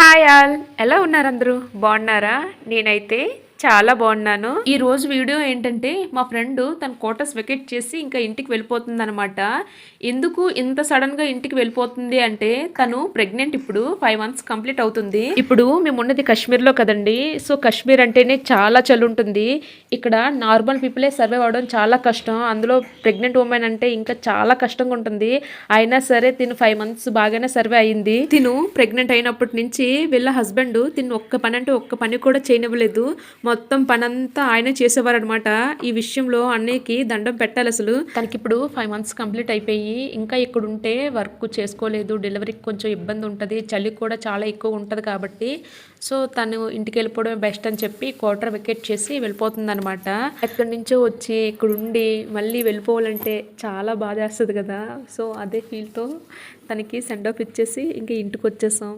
Hi all, ఎలా ఉన్నారు అందరూ? బాగున్నారా? నేనైతే చాలా బాగున్నాను. ఈ రోజు వీడియో ఏంటంటే మా ఫ్రెండ్ తన క్వార్టర్స్ వెకేట్ చేసి ఇంకా ఇంటికి వెళ్ళిపోతుంది అనమాట. ఎందుకు ఇంత సడన్ గా ఇంటికి వెళ్ళిపోతుంది అంటే తను ప్రెగ్నెంట్. ఇప్పుడు 5 months కంప్లీట్ అవుతుంది. ఇప్పుడు మేము ఉన్నది కాశ్మీర్ లో కదండి. సో కాశ్మీర్ అంటేనే చాలా చలి ఉంటుంది. ఇక్కడ నార్మల్ పీపులే సర్వైవ్ అవడం చాలా కష్టం. అందులో ప్రెగ్నెంట్ ఉమెన్ అంటే ఇంకా చాలా కష్టంగా ఉంటుంది. అయినా సరే తిను 5 months బాగానే సర్వే అయింది. తిను ప్రెగ్నెంట్ అయినప్పటి నుంచి వీళ్ళ హస్బెండ్ తిను ఒక్క పని అంటే ఒక్క పని కూడా చేయనివ్వలేదు. మొత్తం పనంతా ఆయనే చేసేవారు అనమాట. ఈ విషయంలో అన్నయ్యకి దండం పెట్టాలి. అసలు తనకి ఇప్పుడు 5 months కంప్లీట్ అయిపోయి ఇంకా ఇక్కడ ఉంటే వర్క్ చేసుకోలేదు. డెలివరీకి కొంచెం ఇబ్బంది ఉంటుంది, చలి కూడా చాలా ఎక్కువ ఉంటుంది కాబట్టి సో తను ఇంటికి వెళ్ళిపోవడమే బెస్ట్ అని చెప్పి క్వార్టర్ వెకేట్ చేసి వెళ్ళిపోతుంది అనమాట. ఎక్కడి నుంచో వచ్చి ఇక్కడ ఉండి మళ్ళీ వెళ్ళిపోవాలంటే చాలా బాధ వేస్తుంది కదా. సో అదే ఫీల్తో తనకి సెండ్ ఆఫ్ ఇచ్చేసి ఇంకా ఇంటికి వచ్చేసాం.